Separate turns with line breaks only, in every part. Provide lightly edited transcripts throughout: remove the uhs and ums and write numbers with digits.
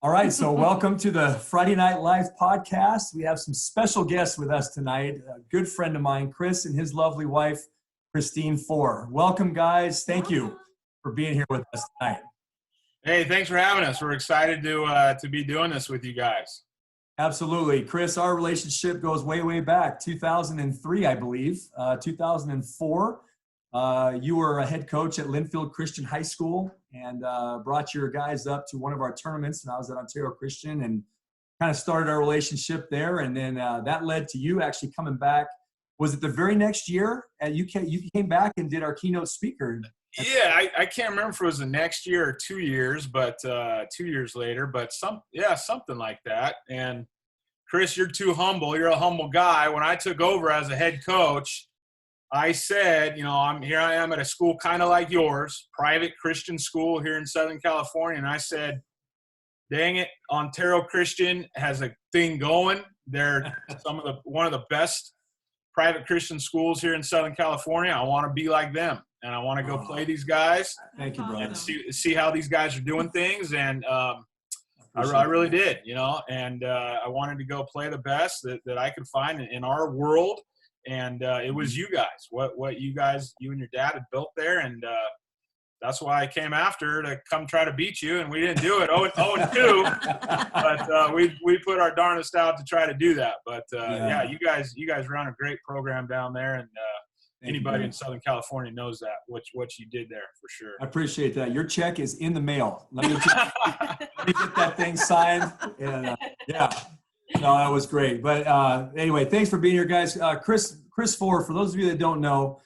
All right, so welcome to the Friday Night Live podcast. We have some special guests with us tonight. A good friend of mine, Chris, and his lovely wife, Christine Fore. Welcome, guys. Thank you for being here with us tonight.
Hey, thanks for having us. We're excited to be doing this with you guys.
Absolutely. Chris, our relationship goes way, way back, 2003, I believe, 2004. You were a head coach at Linfield Christian High School and brought your guys up to one of our tournaments, and I was at Ontario Christian and kind of started our relationship there. And then that led to you actually coming back. Was it the very next year? You came back and did our keynote speaker.
Yeah, I can't remember if it was the next year or 2 years, but 2 years later, but something like that. And Chris, you're too humble. You're a humble guy. When I took over as a head coach, I said, here I am at a school kind of like yours, private Christian school here in Southern California. And I said, dang it, Ontario Christian has a thing going. They're one of the best private Christian schools here in Southern California. I want to be like them. And I want to go play these guys.
Thank you, brother.
And see how these guys are doing things. And I really did, and I wanted to go play the best that I could find in our world. And it was you guys, what you and your dad had built there. And that's why I came after to come try to beat you. And we didn't do it 0-2, but we put our darnest out to try to do that. But yeah, you guys run a great program down there. And anybody in Southern California knows that, what you did there for sure.
I appreciate that. Your check is in the mail. Let me get that thing signed. And yeah. No, that was great. But anyway, thanks for being here, guys. Chris Fore, for those of you that don't know,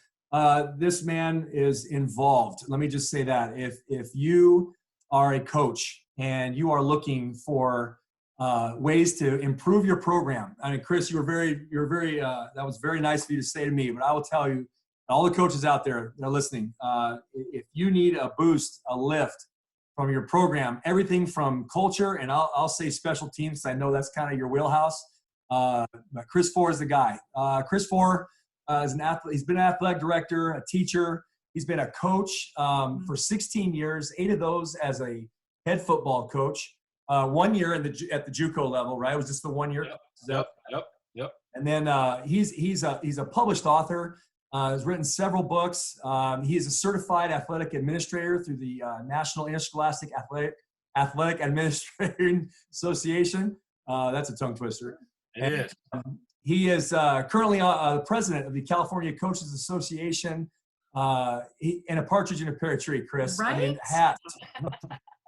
this man is involved. Let me just say that. If you are a coach and you are looking for ways to improve your program, I mean, Chris, you're very. That was very nice of you to say to me. But I will tell you, all the coaches out there that are listening, if you need a boost, a lift from your program, everything from culture, and I'll say special teams, I know that's kind of your wheelhouse. But Chris Fore is the guy. Chris Fore is an athlete. He's been an athletic director, a teacher. He's been a coach for 16 years, 8 of those as a head football coach. 1 year at the JUCO level, right? It was just the 1 year.
Yep.
And then he's a published author. Has written several books. He is a certified athletic administrator through the National Interscholastic Athletic Administration Association. That's a tongue twister.
It is.
He is currently the president of the California Coaches Association. And a partridge in a pear tree, Chris.
Right?
I mean, hat.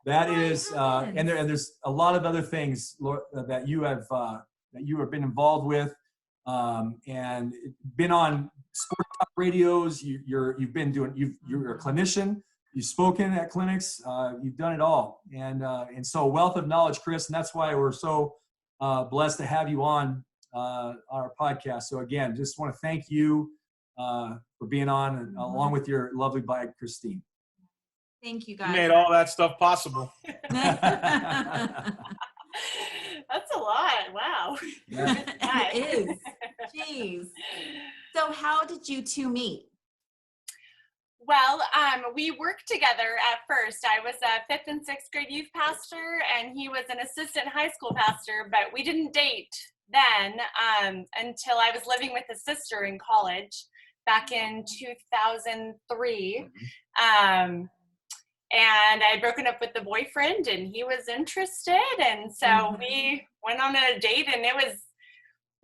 That is, and there's a lot of other things that you have been involved with, and been on sport talk radios. You're a clinician. You've spoken at clinics. You've done it all, and so wealth of knowledge, Chris. And that's why we're so blessed to have you on our podcast. So again, just want to thank you for being on, and, along with your lovely bride, Christine.
Thank you, guys.
You made all that stuff possible.
That's a lot. Wow.
It is. Jeez. So how did you two meet?
Well, we worked together at first. I was a 5th and 6th grade youth pastor, and he was an assistant high school pastor, but we didn't date then until I was living with his sister in college back in 2003. And I had broken up with the boyfriend, and he was interested. And so we went on a date, and it was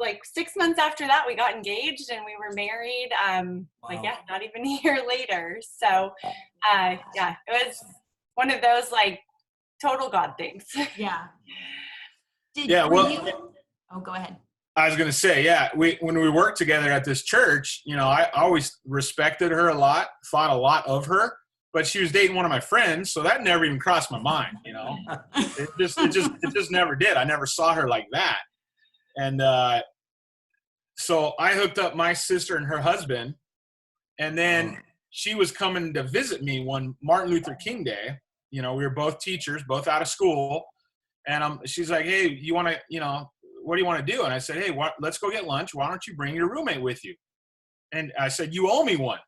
like 6 months after that, we got engaged and we were married. Not even a year later. So, it was one of those like total God things.
Yeah. Go ahead.
I was going to say, when we worked together at this church, I always respected her a lot, thought a lot of her. But she was dating one of my friends, so that never even crossed my mind, It just never did. I never saw her like that. And so I hooked up my sister and her husband, and then she was coming to visit me one Martin Luther King Day. We were both teachers, both out of school. And she's like, hey, you want to, what do you want to do? And I said, hey, let's go get lunch. Why don't you bring your roommate with you? And I said, you owe me one.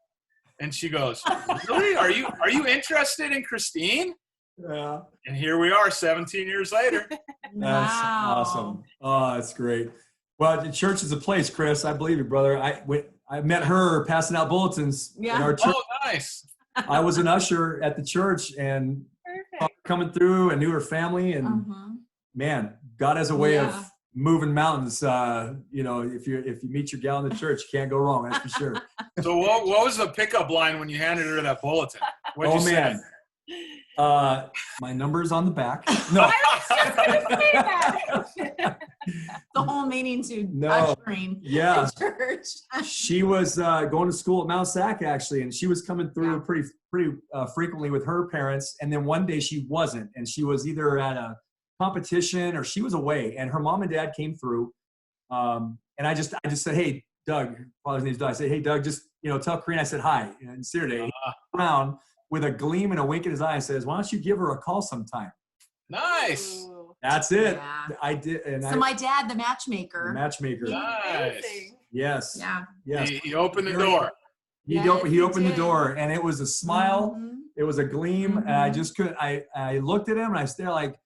And she goes, really? Are you interested in Christine?
Yeah.
And here we are 17 years later.
That's awesome. Oh, that's great. Well, the church is a place, Chris. I believe you, brother. I met her passing out bulletins in our church.
Oh, nice.
I was an usher at the church and
Perfect.
coming through and knew her family. And man, God has a way of moving mountains. You know, if you meet your gal in the church, you can't go wrong. That's for sure.
So what was the pickup line when you handed her that bulletin? What'd you say?
My number's on the back. No.
I was just gonna say that.
The whole meaning to
No.
ushering
Yeah.
the church.
She was going to school at Mount Sac, actually, and she was coming through pretty frequently with her parents. And then one day she wasn't, and she was either at a competition or she was away. And her mom and dad came through, and I just said, "Hey, Doug," father's name's Doug. I said, "Hey, Doug, just tell Karina I said hi." And Saturday, around with a gleam and a wink in his eye, and says, "Why don't you give her a call sometime?"
Nice.
Ooh,
That's it.
Yeah.
I did. And
So my dad, the matchmaker.
the matchmaker.
Nice.
amazing.
Yes.
Yeah.
Yes.
He opened the door.
He
Yes,
opened the
did.
door, and it was a smile.
Mhm.
It was a gleam, and I just couldn't. I looked at him and I stared like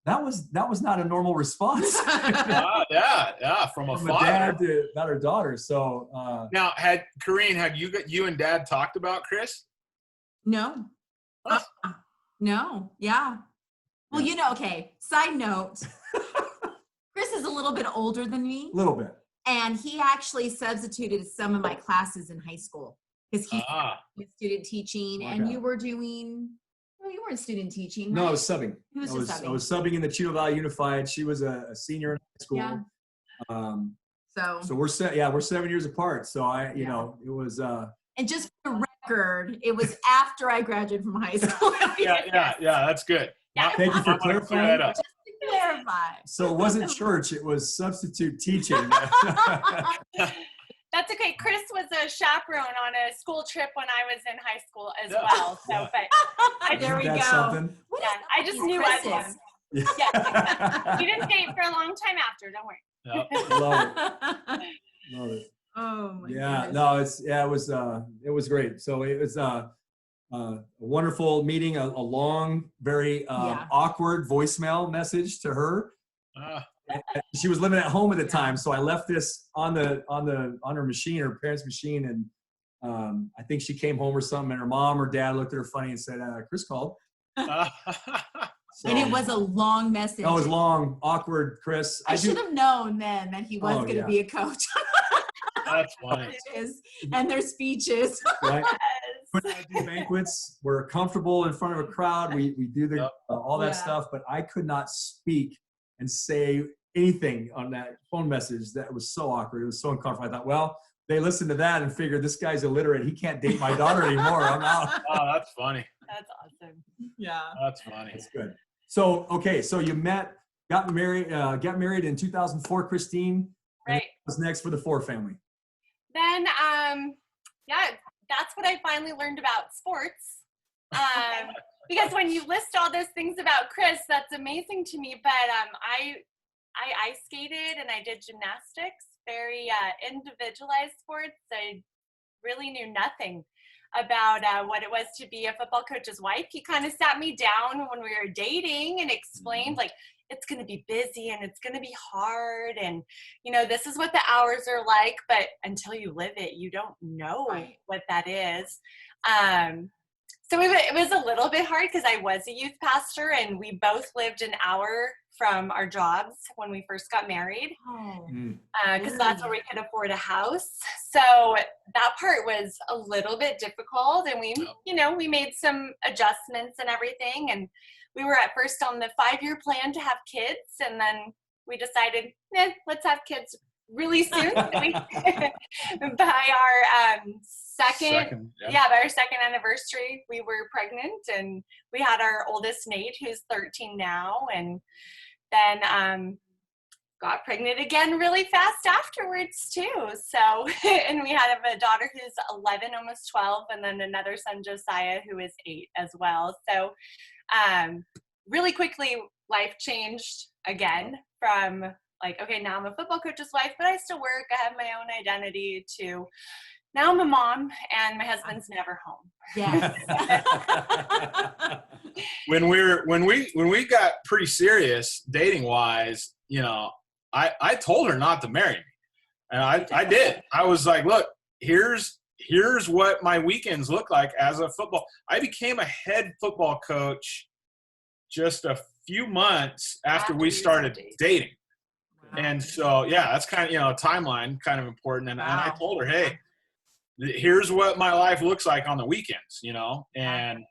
that was not a normal response
Yeah, from a
from a
father.
dad to about her daughter. So
Now, had you and Dad talked about Chris?
No.
Huh?
No. Yeah. Well, okay. Side note. Chris is a little bit older than me,
a little bit.
and he actually substituted some of my classes in high school because he's student teaching, and
Okay.
you were doing. Well, you weren't student teaching.
No, I
right?
was subbing.
He was
I
just
was
subbing.
I was subbing in the Chino Valley Unified. She was a senior in high school.
Yeah.
So we're 7 years apart. So it was
And just for the record, it was after I graduated from high school.
Yeah, that's good.
Yeah.
Thank you for
I wanna clear
clarifying.
that up.
Just to clarify.
So it wasn't church, it was substitute teaching.
That's okay. Chris was a chaperone on a school trip when I was in high school as
Yeah.
well. So,
Yeah.
but
There we
Isn't
go.
that something?
What
yeah,
is
I just
these
knew I
Chris's?
was. Yeah. We didn't date for a long time after. Don't worry.
Yeah.
Love it.
Oh my
Yeah,
goodness.
no, it was great. So it was a wonderful meeting, a long, very awkward voicemail message to her. And she was living at home at the time, so I left this on her machine, her parents' machine, and I think she came home or something, and her mom or dad looked at her funny and said, "Chris called." So,
And it was a long message.
that was long, awkward, Chris.
I should have known then that he was
Oh,
going to
yeah.
be a coach.
That's funny.
And their speeches.
Right?
Yes.
When I do banquets, we're comfortable in front of a crowd. We do all that
Yeah.
stuff, but I could not speak and say anything on that phone message. That was so awkward. It was so uncomfortable. I thought, well, they listened to that and figured this guy's illiterate. He can't date my daughter anymore. I'm out.
Oh, that's funny.
That's awesome.
Yeah.
That's funny.
That's good. So, okay. So you got married in 2004, Christine. And
Right.
what's next for the Fore family?
Then, that's what I finally learned about sports. Because when you list all those things about Chris, that's amazing to me. But I ice skated and I did gymnastics, very individualized sports. I really knew nothing about what it was to be a football coach's wife. He kind of sat me down when we were dating and explained, like, it's going to be busy and it's going to be hard. And, this is what the hours are like. But until you live it, you don't know what that is. So it was a little bit hard because I was a youth pastor and we both lived an hour from our jobs when we first got married.
Oh.
Because that's where we could afford a house. So that part was a little bit difficult, and we made some adjustments and everything. And we were at first on the 5-year plan to have kids, and then we decided, let's have kids really soon. So by our by our second anniversary, we were pregnant, and we had our oldest Nate, who's 13 now, and then got pregnant again really fast afterwards too. So, and we had a daughter who's 11, almost 12, and then another son, Josiah, who is 8 as well. So, really quickly, life changed again from like, okay, now I'm a football coach's wife, but I still work. I have my own identity, to now I'm a mom and my husband's never home.
Yes.
when we got pretty serious dating wise, I told her not to marry me, and I did. I was like, look, here's what my weekends look like as a football. I became a head football coach just a few months after we started dating. And so, that's kind of, a timeline kind of important. And I told her, hey, here's what my life looks like on the weekends, and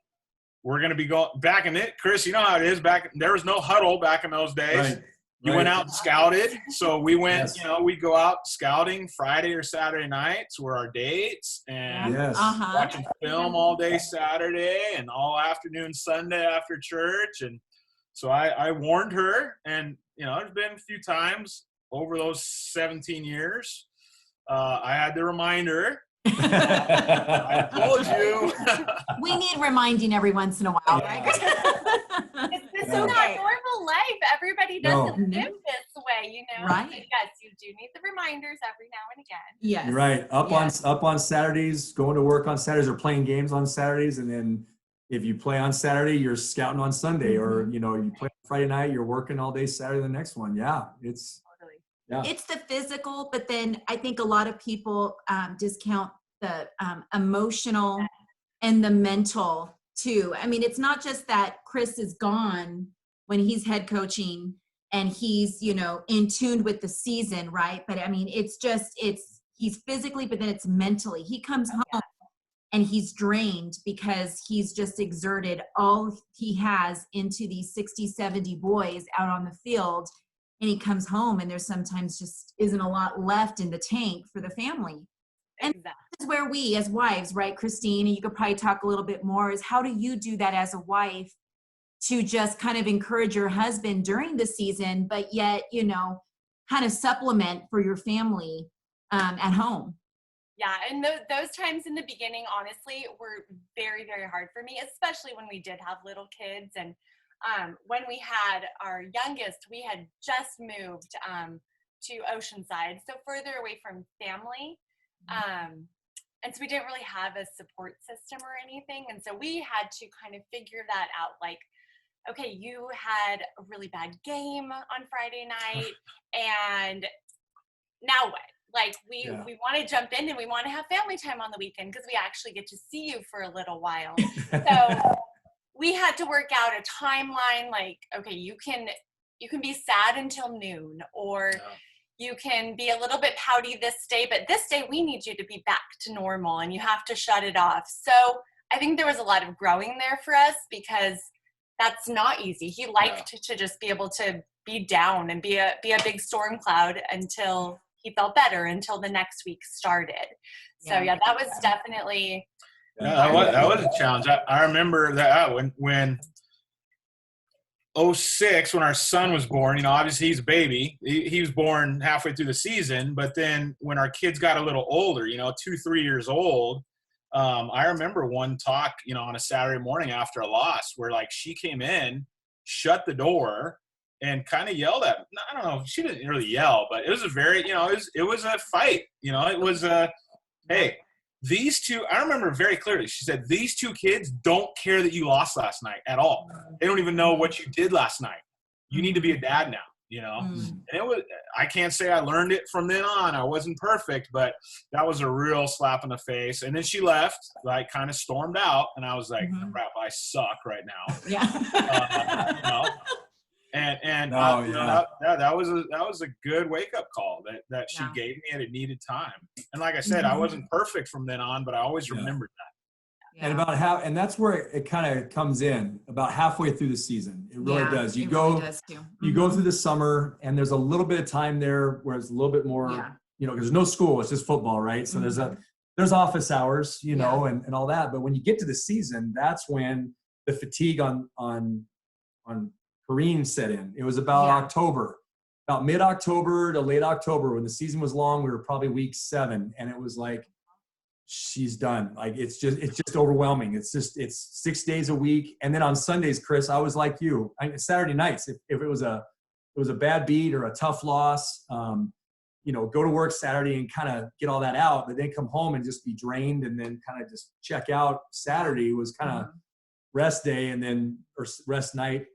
we're going to be going back in it. Chris, you know how it is there was no huddle back in those days.
Right.
You went out and scouted. So we went,
Yes.
we'd go out scouting Friday or Saturday nights were our dates, and
Yes.
watching film all day Saturday and all afternoon Sunday after church. And so I warned her, and, there's been a few times over those 17 years. I had to remind her. I told you.
We need reminding every once in a while, right?
This is not normal life. Everybody doesn't live this way,
Right.
So yes, you do need the reminders every now and again.
Yes.
You're right. Up on Saturdays, going to work on Saturdays, or playing games on Saturdays, and then if you play on Saturday, you're scouting on Sunday, or you play on Friday night, you're working all day Saturday the next one. Yeah, it's
It's the physical, but then I think a lot of people discount the emotional and the mental too. I mean, it's not just that Chris is gone when he's head coaching and he's, in tune with the season, right? But I mean, he's physically, but then it's mentally. He comes home and he's drained because he's just exerted all he has into these 60, 70 boys out on the field. And he comes home and there's sometimes just isn't a lot left in the tank for the family. And
Exactly.
this is where we as wives, right, Christine, and you could probably talk a little bit more, is how do you do that as a wife to just kind of encourage your husband during the season, but yet, kind of supplement for your family at home?
Yeah, and those times in the beginning, honestly, were very, very hard for me, especially when we did have little kids. And when we had our youngest, we had just moved to Oceanside, so further away from family. And so we didn't really have a support system or anything. And so we had to kind of figure that out. Like, okay, you had a really bad game on Friday night, and now what? Like, we want to jump in and we want to have family time on the weekend because we actually get to see you for a little while. So we had to work out a timeline. Like, okay, you can be sad until noon, or you can be a little bit pouty this day, but this day we need you to be back to normal and you have to shut it off. So I think there was a lot of growing there for us because that's not easy. He liked to just be able to be down and be a big storm cloud until he felt better, until the next week started. So that was definitely.
That was a challenge. I remember that when 06, when our son was born, obviously he's a baby. He was born halfway through the season, but then when our kids got a little older, 2-3 years old, I remember one talk, on a Saturday morning after a loss where like she came in, shut the door, and kind of yelled at me. I don't know, she didn't really yell, but it was a very, it was a fight. It was hey, these two, I remember very clearly, she said, these two kids don't care that you lost last night at all. They don't even know what you did last night. You need to be a dad now, And it was, I can't say I learned it from then on. I wasn't perfect, but that was a real slap in the face. And then she left, like kind of stormed out. And I was like, crap, I suck right now.
Yeah.
That was a good wake up call that she gave me, and it needed time. And like I said, I wasn't perfect from then on, but I always remembered that.
And and that's where it kind of comes in about halfway through the season. It really does. You go through the summer, and there's a little bit of time there where it's a little bit more, because there's no school, it's just football, right? So there's office hours, and all that. But when you get to the season, that's when the fatigue on Corrine set in. It was about October, about mid-October to late October, when the season was long. We were probably week 7, and it was like, she's done. Like, it's just overwhelming. It's 6 days a week. And then on Sundays, Chris, I was like you. Saturday nights, if it was a bad beat or a tough loss, go to work Saturday and kind of get all that out, but then come home and just be drained, and then kind of just check out. Saturday was kind of rest day or rest night.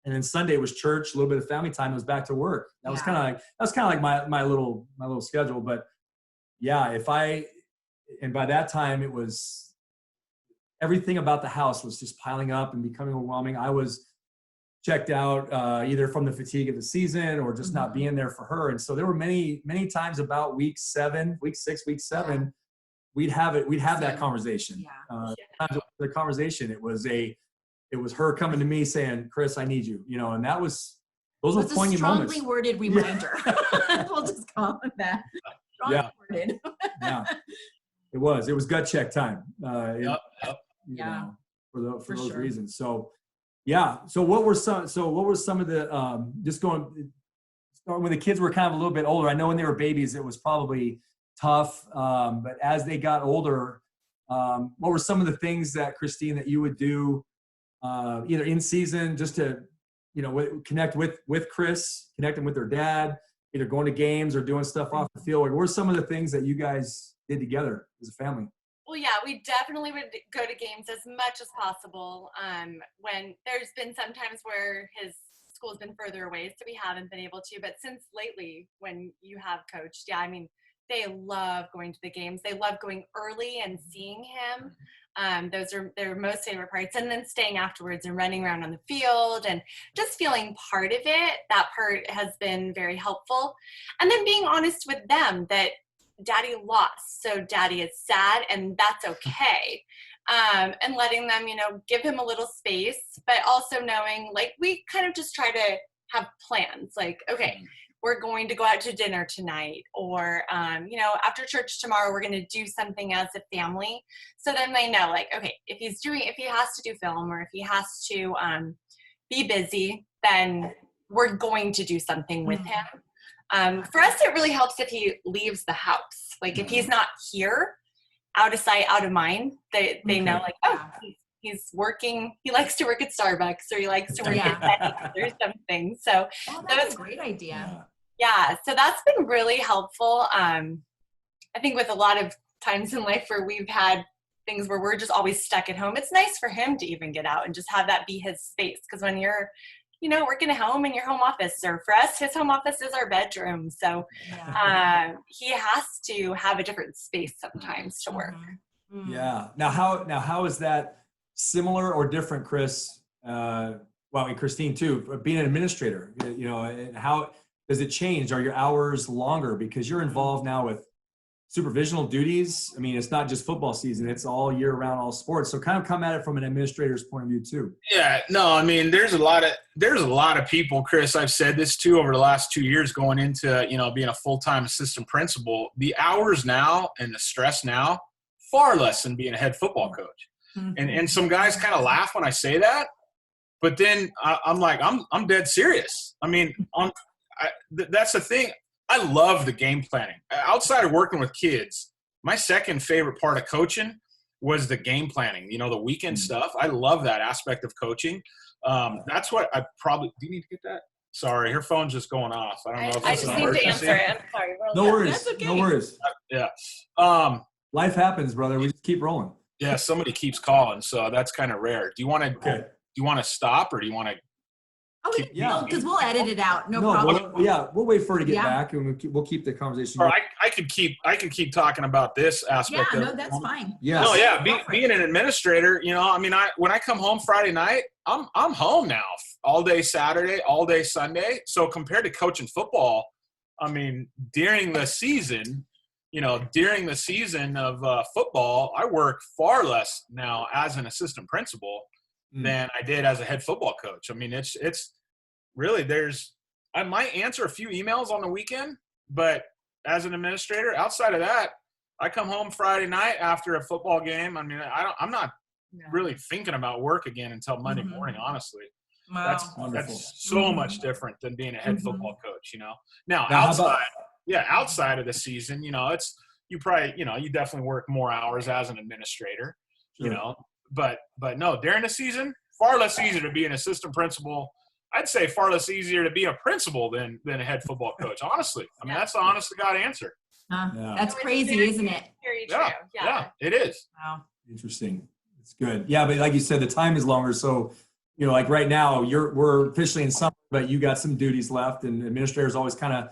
And then Sunday was church, a little bit of family time. It was back to work. That was kind of like my little schedule. But yeah, and by that time it was, everything about the house was just piling up and becoming overwhelming. I was checked out either from the fatigue of the season or just not being there for her. And so there were many times about week 6, week 7, we'd have that conversation. The conversation, it was her coming to me saying, Chris, I need you, and those were poignant moments.
Strongly worded reminder. We'll just call it that. Strongly worded.
Yeah. It was gut check time. For those reasons. So, yeah. So what were some of the, starting when the kids were kind of a little bit older, I know when they were babies, it was probably tough. But as they got older, what were some of the things that, Christine, that you would do either in season just to, connect with Chris, connecting with their dad, either going to games or doing stuff off the field? What were some of the things that you guys did together as a family?
Well, yeah, we definitely would go to games as much as possible. When there's been some times where his school's been further away, so we haven't been able to. But since lately, when you have coached, they love going to the games. They love going early and seeing him. Those are their most favorite parts. And then staying afterwards and running around on the field and just feeling part of it. That part has been very helpful. And then being honest with them that Daddy lost, so Daddy is sad, and that's okay. And letting them, give him a little space, but also knowing, like, we kind of just try to have plans. Like, okay, we're going to go out to dinner tonight, or, after church tomorrow, we're going to do something as a family. So then they know, like, okay, if he has to do film or if he has to be busy, then we're going to do something with him. For us, it really helps if he leaves the house. Like, if he's not here, out of sight, out of mind, they know, like, oh, he's working. He likes to work at Starbucks, or he likes to work at Betty's or something. So
that's a great idea.
Yeah, so that's been really helpful. I think with a lot of times in life where we've had things where we're just always stuck at home, it's nice for him to even get out and just have that be his space. Because when you're working at home in your home office, or for us, his home office is our bedroom. So he has to have a different space sometimes to work.
Yeah. Now how is that similar or different, Chris? And Christine too, being an administrator, and how does it change? Are your hours longer because you're involved now with supervisional duties? I mean, it's not just football season, it's all year round, all sports. So kind of come at it from an administrator's point of view too.
Yeah, no, I mean, there's a lot of people, Chris, I've said this too over the last 2 years going into, being a full-time assistant principal. The hours now and the stress now, far less than being a head football coach. And some guys kind of laugh when I say that, but then I'm like, I'm dead serious. I mean, that's the thing. I love the game planning. Outside of working with kids, my second favorite part of coaching was the game planning, the weekend stuff. I love that aspect of coaching. That's what I probably – do you need to get that? Sorry, her phone's just going off. I don't know if
I
it's
just
an
need to
emergency.
answer it. I'm sorry.
No worries.
That's okay.
No worries.
Yeah.
Life happens, brother. We just keep rolling.
Yeah, somebody keeps calling, so that's kind of rare. Do you want to stop, or do you want to –
because we'll edit it out. No problem.
We'll wait for her to get back, and we'll keep the conversation.
Or I could keep talking about this aspect.
Yeah, no, that's fine.
Yeah.
No, yeah. Being an administrator, when I come home Friday night, I'm home now all day Saturday, all day Sunday. So compared to coaching football, I mean, during the season of football, I work far less now as an assistant principal than I did as a head football coach. I mean, it's really I might answer a few emails on the weekend, but as an administrator, outside of that, I come home Friday night after a football game. I mean, I'm not really thinking about work again until Monday morning, honestly.
Wow.
That's so much different than being a head football coach, Now outside of the season, it's you probably, you definitely work more hours as an administrator, but no, during the season, far less easier to be an assistant principal. I'd say far less easier to be a principal than a head football coach, honestly. I mean, that's the honest to God answer.
That's crazy, isn't it?
Very true.
Yeah, it is.
Wow.
Interesting. It's good. Yeah, but like you said, the time is longer. So, like right now, we're officially in summer, but you got some duties left, and administrators always kind of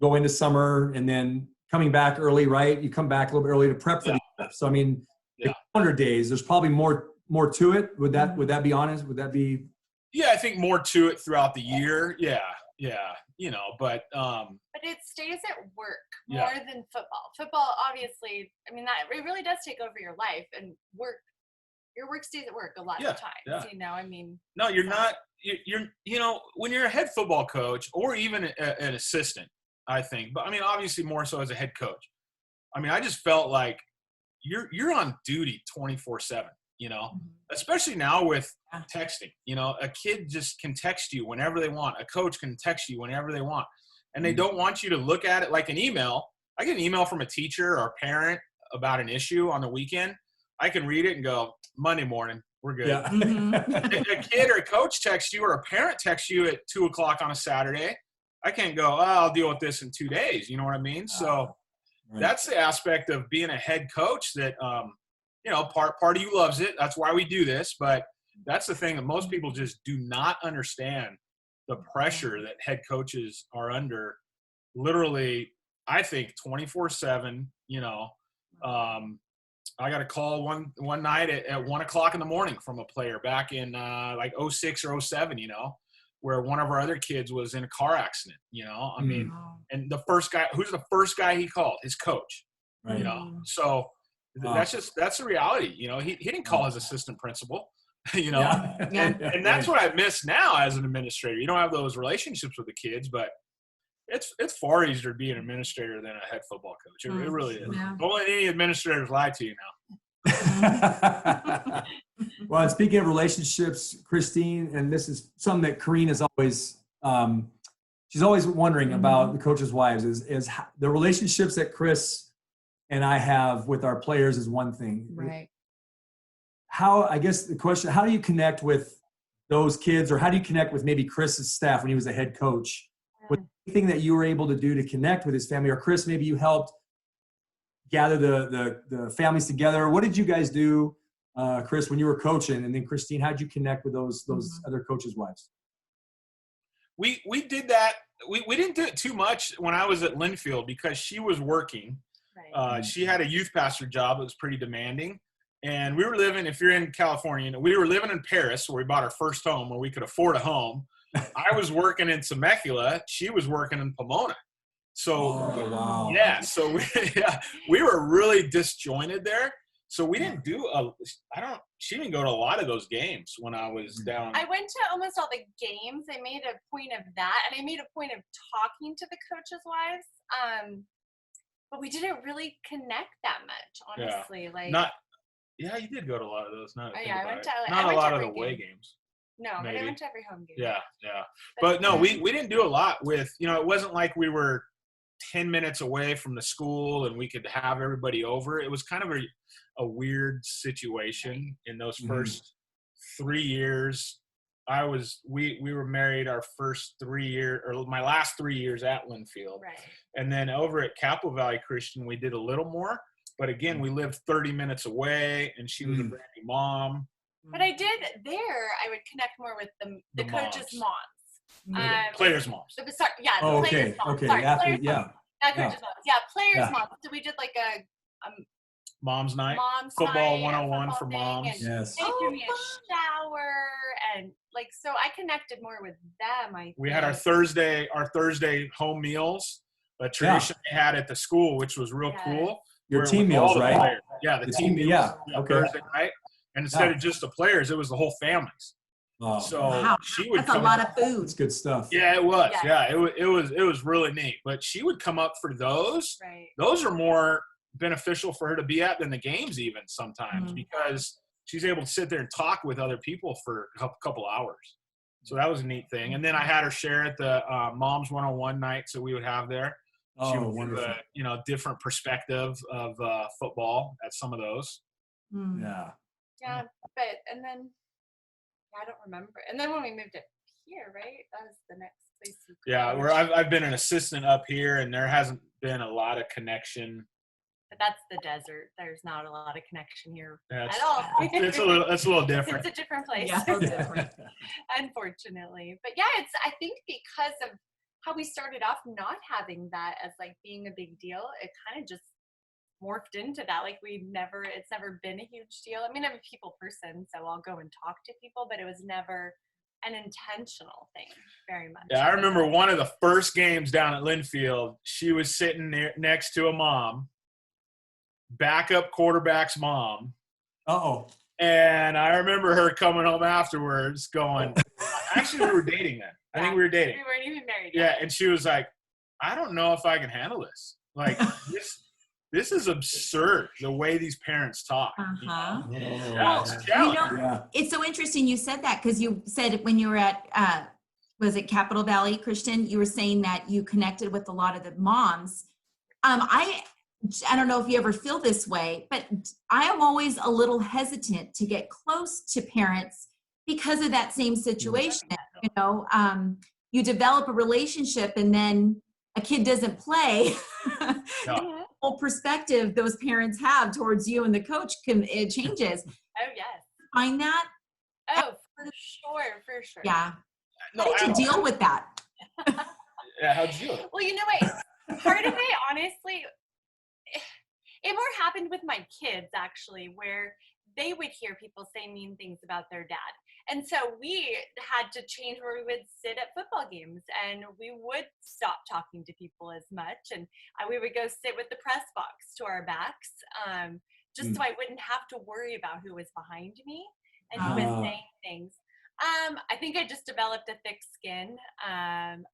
go into summer and then coming back early, right? You come back a little bit early to prep for the year. So, I mean, the calendar days, there's probably more to it. Would that be honest? Would that be?
Yeah, I think more to it throughout the year. Yeah. But
it stays at work more than football. Football, obviously, I mean, that it really does take over your life, and your work stays at work a lot of times. I mean.
No, you're not. You're when you're a head football coach or even an assistant, I think. But I mean, obviously more so as a head coach. I mean, I just felt like you're on duty 24/7. Especially now with texting. A kid just can text you whenever they want. A coach can text you whenever they want. And they don't want you to look at it like an email. I get an email from a teacher or a parent about an issue on the weekend. I can read it and go, Monday morning, we're good.
Yeah.
If a kid or a coach texts you or a parent texts you at 2:00 on a Saturday, I can't go, I'll deal with this in 2 days. You know what I mean? So that's the aspect of being a head coach that, part of you loves it. That's why we do this. But that's the thing that most people just do not understand, the pressure that head coaches are under, literally, I think 24/7. I got a call one night at 1:00 in the morning from a player back in like 06 or 07, where one of our other kids was in a car accident, I mean, and who's the first guy he called? His coach,
Right.
So that's the reality. He didn't call his assistant principal, and that's what I miss now as an administrator. You don't have those relationships with the kids, but it's far easier to be an administrator than a head football coach. It really is.
Yeah.
Don't let any administrators lie to you now.
Well, and speaking of relationships, Christine, and this is something that Kareen is always, she's always wondering about the coaches' wives is the relationships that Chris and I have with our players is one thing.
Right.
I guess the question, how do you connect with those kids, or how do you connect with maybe Chris's staff when he was a head coach? Was anything that you were able to do to connect with his family, or Chris, maybe you helped gather the families together? What did you guys do, Chris, when you were coaching? And then Christine, how did you connect with those other coaches' wives?
We did that. We didn't do it too much when I was at Linfield because she was working.
Right.
She had a youth pastor job that was pretty demanding. And we were living, if you're in California, we were living in Paris where we bought our first home, where we could afford a home. I was working in Temecula. She was working in Pomona. So, so we were really disjointed there. So we didn't do she didn't go to a lot of those games when I was down.
I went to almost all the games. I made a point of that. And I made a point of talking to the coaches' wives. But we didn't really connect that much, honestly.
You did go to a lot of those.
I went to
not a lot of the away games.
No,
maybe.
but I went to every home game.
Yeah. But no, we didn't do a lot with, it wasn't like we were 10 minutes away from the school and we could have everybody over. It was kind of a weird situation in those first 3 years. We were married our first 3 years, or my last 3 years at Linfield.
Right.
And then over at Capitol Valley Christian, we did a little more. But again, we lived 30 minutes away, and she was a brand new mom.
But I did there. I would connect more with the coaches' moms.
Players' moms.
Sorry, players' moms.
Okay.
Sorry,
Athlete,
not coaches' moms. Yeah, players' moms. So we did like a
mom's night.
Mom's
Football
night,
101 for
thing,
moms.
And
Yes.
they gave me a shower, and so I connected more with them.
We had our Thursday home meals, a tradition they had at the school, which was real cool.
Your team meals, right?
Players. Yeah, the team meals.
Yeah. Okay.
Thursday night. And instead of just the players, it was the whole families.
Oh,
so she would
That's
come
a lot
up,
of food.
it's good stuff.
Yeah, it was.
Yeah.
It was really neat. But she would come up for those.
Right.
Those are more beneficial for her to be at than the games even sometimes, because she's able to sit there and talk with other people for a couple hours. So that was a neat thing. And then I had her share at the Moms 101 nights that we would have there. She would
wonderful.
give a different perspective of football at some of those.
Yeah.
Yeah, and then I don't remember. And then when we moved up here, right? That was the next place.
Yeah, where I've been an assistant up here, and there hasn't been a lot of connection
But that's the desert. There's not a lot of connection here
Yeah,
at all.
it's a little different.
It's a different place.
Yeah, so different.
Unfortunately. But yeah, I think because of how we started off not having that as like being a big deal, it kind of just morphed into that. Like it's never been a huge deal. I mean, I'm a people person, so I'll go and talk to people, but it was never an intentional thing very much.
Yeah, I remember one of the first games down at Linfield, she was sitting next to a mom, backup quarterback's mom.
Uh-oh.
And I remember her coming home afterwards going, actually, we were dating then. I think we were dating.
We weren't even married
Yeah,
yet.
and she was like, I don't know if I can handle this. Like, this is absurd, the way these parents talk.
Uh-huh.
Yeah, it's a
You
challenge.
know, it's so interesting you said that, because you said when you were at, was it Capitol Valley Christian, you were saying that you connected with a lot of the moms. I don't know if you ever feel this way, but I am always a little hesitant to get close to parents because of that same situation. You know, you develop a relationship and then a kid doesn't play.
Yeah.
Mhm.
Whole perspective those parents have towards you and the coach it changes.
Oh, yes.
Find that?
Oh, for sure.
Yeah.
No,
How did you deal with that?
Yeah, how'd you do it?
Well, you know what? Part of it, honestly, it more happened with my kids, actually, where they would hear people say mean things about their dad. And so we had to change where we would sit at football games, and we would stop talking to people as much. And we would go sit with the press box to our backs, just so I wouldn't have to worry about who was behind me and who was saying things. I think I just developed a thick skin,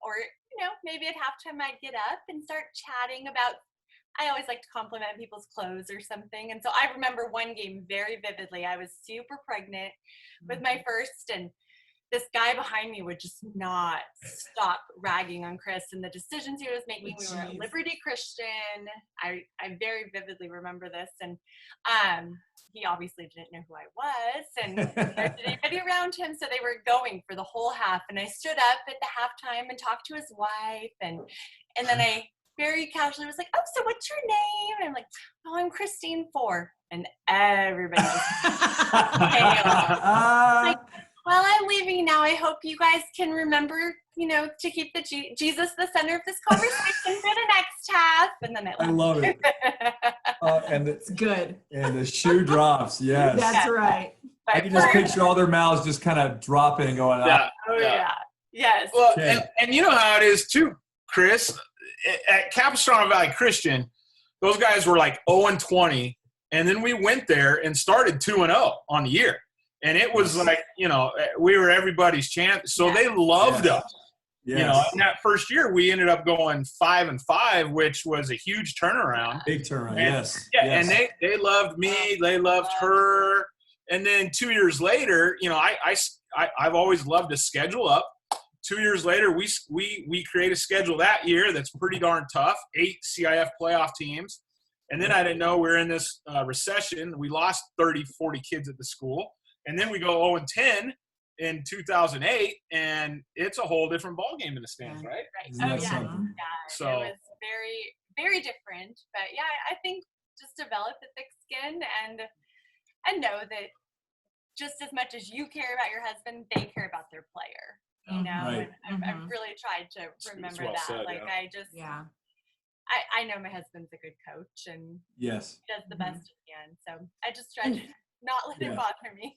or, you know, maybe at halftime I'd get up and start chatting about, I always like to compliment people's clothes or something. And so I remember one game very vividly. I was super pregnant with my first, and this guy behind me would just not stop ragging on Chris and the decisions he was making. We were at Liberty Christian. I very vividly remember this. And he obviously didn't know who I was, and there wasn't anybody around him, so they were going for the whole half. And I stood up at the halftime and talked to his wife, and then I very casually was like, "Oh, so what's your name?" And I'm like, "Oh, I'm Christine Fore," and everybody just like, well, I'm leaving now. I hope you guys can remember, you know, to keep the Jesus the center of this conversation for the next half. And then
I love it. And
It's good.
the shoe drops. Yes.
That's right.
I can just picture all their mouths just kind of dropping and going,
Yeah.
Oh, yeah. Yes.
Well,
Okay.
and you know how it is too, Chris. At Capistrano Valley Christian, those guys were like 0-20, and then we went there and started 2-0 on the year. And it was like, you know, we were everybody's champ. So they loved us.
Yes.
You know, in that first year, we ended up going 5-5, which was a huge turnaround.
Big turnaround.
And,
Yes.
Yeah,
Yes.
and they loved me. They loved her. And then 2 years later, you know, I've always loved to schedule up. 2 years later, we create a schedule that year that's pretty darn tough. 8 CIF playoff teams. And then I didn't know we were in this recession. We lost 30, 40 kids at the school. And then we go 0-10 in 2008, and it's a whole different ballgame in the stands, right?
Isn't
Oh,
that
yeah.
something?
Yeah,
So-
it was very, very different. But yeah, I think just develop a thick skin and know that just as much as you care about your husband, they care about their player. You know,
Right.
and I've really tried to remember
well
that.
said,
Like
yeah.
I just,
Yeah.
I know my husband's a good coach and
Yes.
he does the best he can. So I just try to not let
Yeah.
it bother me.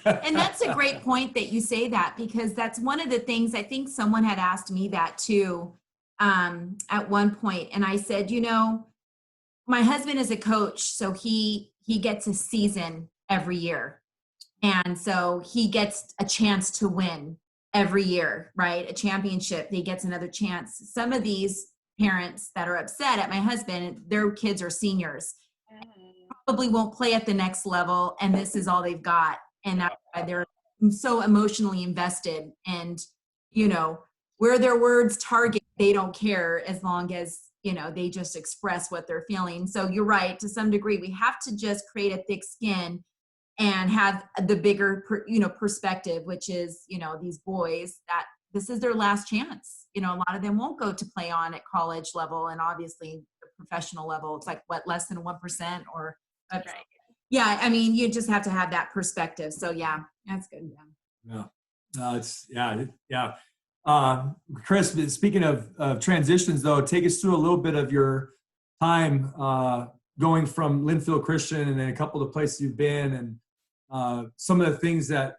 And that's a great point that you say that, because that's one of the things, I think someone had asked me that too at one point. And I said, you know, my husband is a coach, so he gets a season every year. And so he gets a chance to win every year, right? A championship, he gets another chance. Some of these parents that are upset at my husband, their kids are seniors, probably won't play at the next level, and this is all they've got. And that's why they're so emotionally invested. And, you know, where their words target, they don't care as long as, you know, they just express what they're feeling. So you're right, to some degree, we have to just create a thick skin and have the bigger, perspective, which is, you know, these boys, that this is their last chance. You know, a lot of them won't go to play on at college level, and obviously the professional level. It's like what, less than 1% or
That's right.
yeah. I mean, you just have to have that perspective. So yeah, that's good. Yeah.
Yeah. No, it's yeah. Chris, speaking of transitions, though, take us through a little bit of your time going from Linfield Christian and then a couple of the places you've been, and some of the things that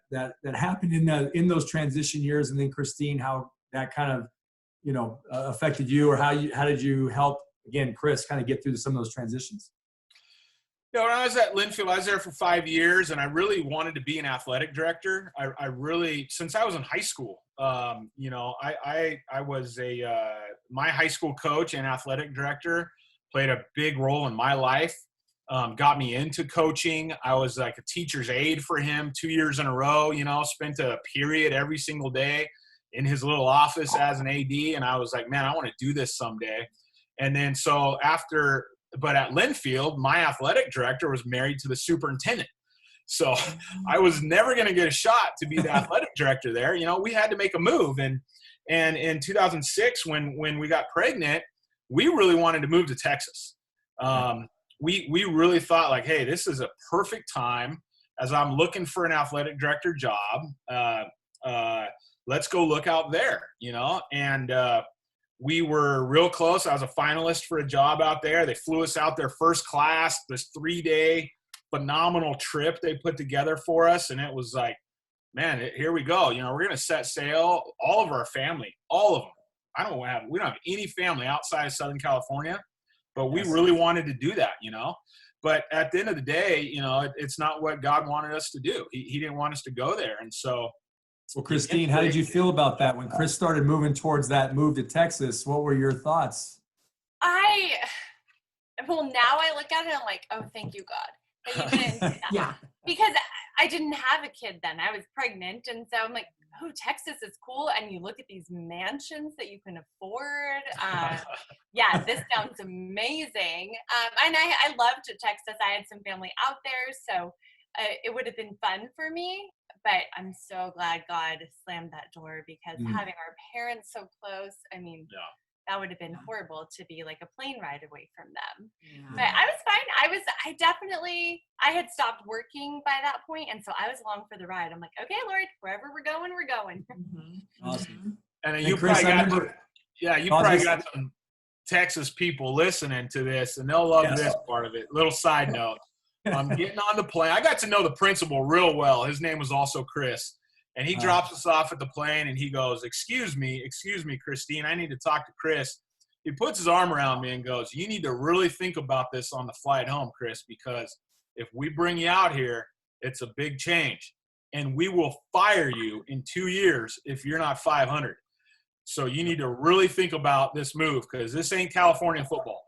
happened in those transition years, and then Christine, how that kind of affected you, or how did you help again, Chris, kind of get through some of those transitions?
When I was at Linfield, I was there for 5 years, and I really wanted to be an athletic director. I really, since I was in high school, I was my high school coach and athletic director played a big role in my life, got me into coaching. I was like a teacher's aide for him 2 years in a row, spent a period every single day in his little office as an AD. And I was like, man, I want to do this someday. And then but at Linfield, my athletic director was married to the superintendent. So I was never going to get a shot to be the athletic director there. We had to make a move. And in 2006, when we got pregnant, we really wanted to move to Texas. We really thought like, hey, this is a perfect time as I'm looking for an athletic director job. Let's go look out there, and we were real close. I was a finalist for a job out there. They flew us out there first class, this 3-day phenomenal trip they put together for us. And it was like, man, here we go. We're going to set sail. All of our family, all of them. We don't have any family outside of Southern California, but we really wanted to do that, But at the end of the day, it's not what God wanted us to do. He didn't want us to go there. And so,
well, Christine, how did you feel about that when Chris started moving towards that move to Texas? What were your thoughts?
Now I look at it and I'm like, oh, thank you, God, that you didn't do that.
Yeah.
Because I didn't have a kid then. I was pregnant. And so I'm like, oh, Texas is cool. And you look at these mansions that you can afford. Yeah, this sounds amazing. And I loved Texas. I had some family out there. So it would have been fun for me. But I'm so glad God slammed that door, because having our parents so close, that would have been horrible to be like a plane ride away from them. Yeah. But I was fine. I had stopped working by that point. And so I was along for the ride. I'm like, okay, Lord, wherever we're going, we're going.
Mm-hmm.
Awesome.
And you Chris, probably got some Texas people listening to this, and they'll love this part of it. Little side note. I'm getting on the plane. I got to know the principal real well. His name was also Chris. And he drops us off at the plane, and he goes, excuse me, Christine, I need to talk to Chris. He puts his arm around me and goes, you need to really think about this on the flight home, Chris, because if we bring you out here, it's a big change. And we will fire you in 2 years if you're not 500. So you need to really think about this move, because this ain't California football.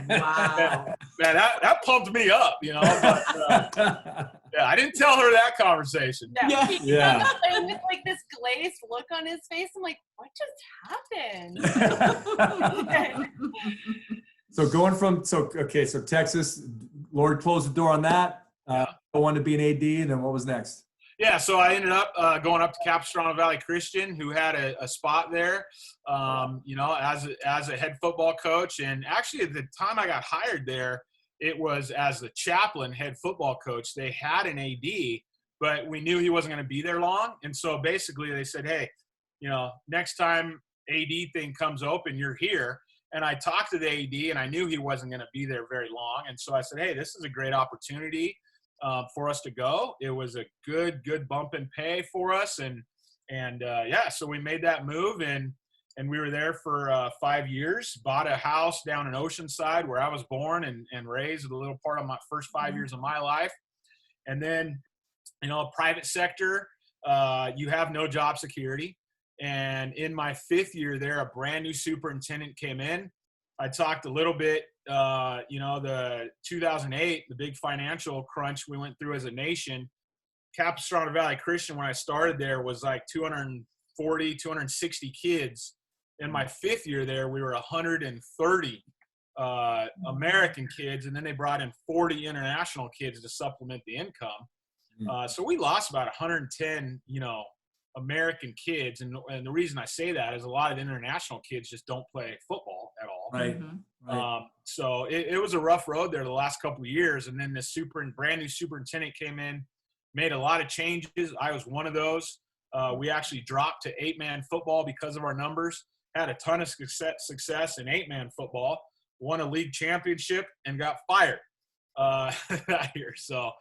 Wow.
Man, that pumped me up, But, I didn't tell her that conversation.
No, he hung up and with like this glazed look on his face. I'm like, what just happened?
So Texas, Lord closed the door on that. I wanted to be an AD, and then what was next?
Yeah, so I ended up going up to Capistrano Valley Christian, who had a spot there, as a head football coach. And actually, at the time I got hired there, it was as the chaplain head football coach. They had an AD, but we knew he wasn't going to be there long. And so basically they said, hey, next time AD thing comes open, you're here. And I talked to the AD, and I knew he wasn't going to be there very long. And so I said, hey, this is a great opportunity for us to go. It was a good bump in pay for us. So we made that move, and we were there for 5 years, bought a house down in Oceanside where I was born and raised, a little part of my first 5 years of my life. And then, private sector, you have no job security. And in my 5th year there, a brand new superintendent came in. I talked a little bit, the 2008, the big financial crunch we went through as a nation. Capistrano Valley Christian, when I started there, was like 240, 260 kids. In my 5th year there, we were 130 American kids, and then they brought in 40 international kids to supplement the income. So we lost about 110, American kids. And the reason I say that is a lot of international kids just don't play football at all. football.
Right.
Mhm.
Right.
So it was a rough road there the last couple of years. And then the brand new superintendent came in, made a lot of changes. I was one of those. We actually dropped to 8-man football because of our numbers, had a ton of success in 8-man football, won a league championship, and got fired that year. So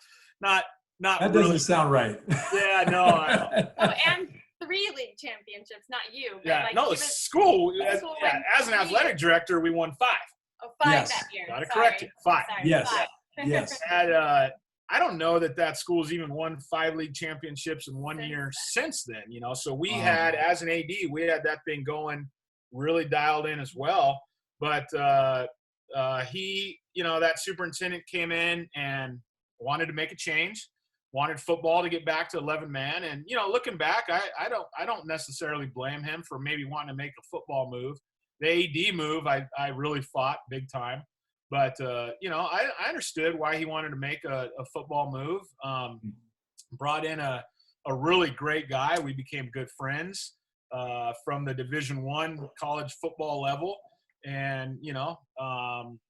not
That
really.
doesn't sound right.
Yeah, no, I know.
Oh, and 3 league championships, not you. But
Yeah,
like
no,
he
the
was,
school,
school
as,
won
as an
3.
athletic director, we won 5.
Oh, 5
Yes.
that year.
Gotta
Sorry.
correct you. 5.
Sorry,
Yes.
5.
Yes.
I don't know that school's even won 5 league championships in one
Since
year
then.
since then, you know. So we
Wow.
had, as an AD, we had that thing going really dialed in as well. But he, you know, that superintendent came in and wanted to make a change, wanted football to get back to 11-man. And, you know, looking back, I don't necessarily blame him for maybe wanting to make a football move. The AD move, I really fought big time. But, you know, I understood why he wanted to make a football move. Brought in a really great guy. We became good friends from the Division I college football level. And, you know,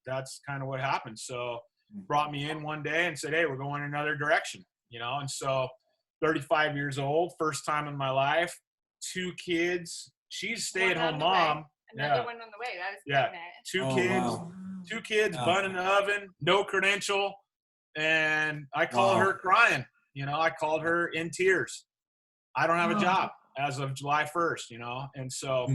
that's kind of what happened. So brought me in one day and said, hey, we're going another direction, you know. And so 35 years old, first time in my life, 2 kids. She's stay-at-home mom.
Another
Yeah.
one on the way. That was
Yeah.
pregnant.
2
Oh,
kids.
wow.
2 kids,
Yeah.
bun in the oven, no credential. And I called
Wow.
her crying. You know, I called her in tears. I don't have a
Oh.
job as of July 1st, you know. And so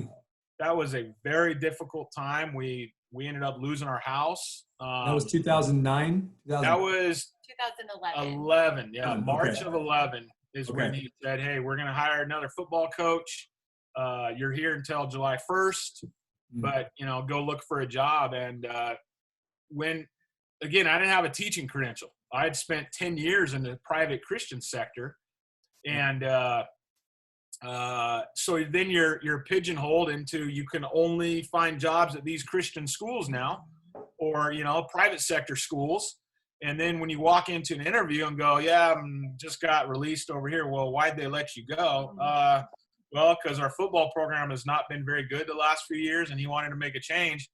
that was a very difficult time. We ended up losing our house.
That was 2009?
That was
2011.
11. Yeah,
Okay.
March of 11 is when
Okay.
he said, hey, we're going to hire another football coach. You're here until July 1st. But, you know, go look for a job. And when, again, I didn't have a teaching credential. I had spent 10 years in the private Christian sector. And so then you're pigeonholed into, you can only find jobs at these Christian schools now, or, you know, private sector schools. And then when you walk into an interview and go, yeah, just got released over here. Well, why'd they let you go? Well, because our football program has not been very good the last few years, and he wanted to make a change.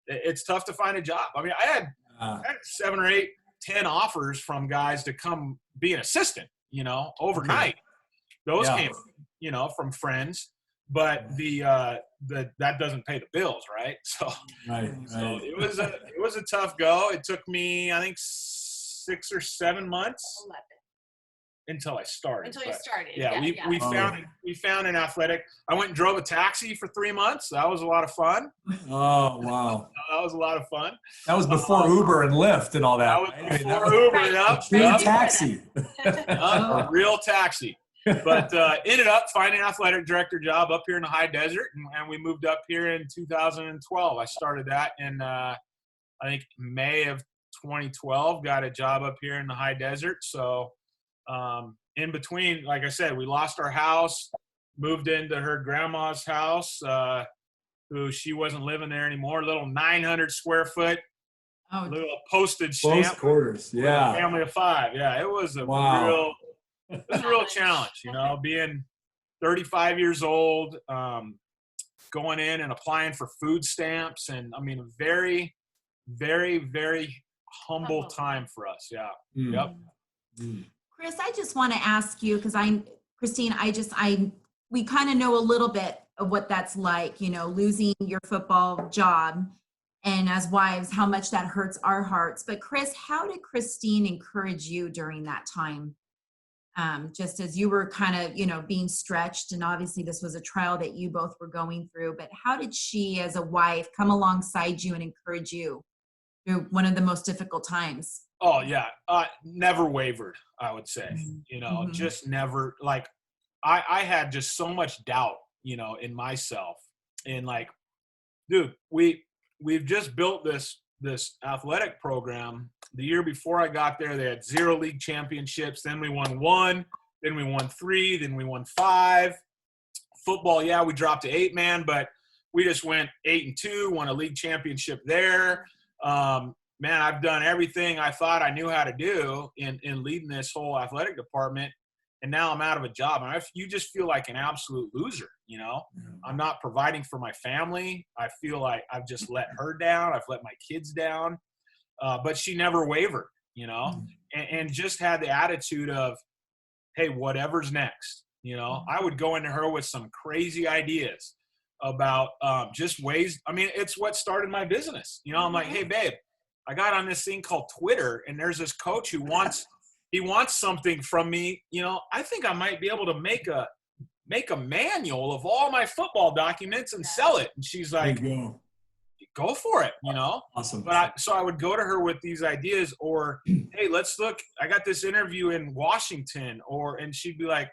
It's tough to find a job. I mean, I had 7 or 8, 10 offers from guys to come be an assistant, you know, overnight. Those came, you know, from friends, but that doesn't pay the bills, right? So,
Right.
so it was a tough go. It took me, I think, 6 or 7 months
11.
until I started.
Until you
But,
started.
yeah,
Yeah.
we found an athletic. I went and drove a taxi for 3 months. That was a lot of fun.
Oh, wow.
That was a lot of fun.
That was before Uber and Lyft and all that.
That was
right? I mean,
before
was
Uber.
Right.
Yep,
a true
yep.
taxi.
A real taxi. But ended up finding an athletic director job up here in the high desert, and we moved up here in 2012. I started that in I think May of 2012. Got a job up here in the high desert. So in between, like I said, we lost our house, moved into her grandma's house, who she wasn't living there anymore. Little 900 square foot,
Oh,
little postage
Close
stamp.
quarters.
with a
Yeah.
family of 5. Yeah, it was a
Wow.
real challenge, you know, being 35 years old, going in and applying for food stamps. And I mean, very, very, very humble time for us. Yeah.
Mm.
Yep.
Mm.
Chris, I just want to ask you, because Christine, we kind of know a little bit of what that's like, you know, losing your football job, and as wives, how much that hurts our hearts. But Chris, how did Christine encourage you during that time? Just as you were kind of, you know, being stretched, and obviously this was a trial that you both were going through, but how did she, as a wife, come alongside you and encourage you through one of the most difficult times?
Oh yeah. Never wavered, I would say, you know,
Mhm.
just never, like, I had just so much doubt, you know, in myself, and like, dude, we've just built this athletic program. The year before I got there, they had 0 league championships. Then we won 1, then we won 3, then we won 5. Football, yeah, we dropped to 8-man, but we just went 8-2, won a league championship there. Man, I've done everything I thought I knew how to do in leading this whole athletic department. and now I'm out of a job. And you just feel like an absolute loser, you know? I'm not providing for my family. I feel like I've just let her down. I've let my kids down. But she never wavered, you know, and just had the attitude of, hey, whatever's next, you know. I would go into her with some crazy ideas about just ways. I mean, it's what started my business. You know, I'm like, hey, babe, I got on this thing called Twitter, and there's this coach who wants something from me. You know, I think I might be able to make a manual of all my football documents and sell it. And she's like, go for it, you know?
Awesome.
But so I would go to her with these ideas, or, hey, let's look, I got this interview in Washington, and she'd be like,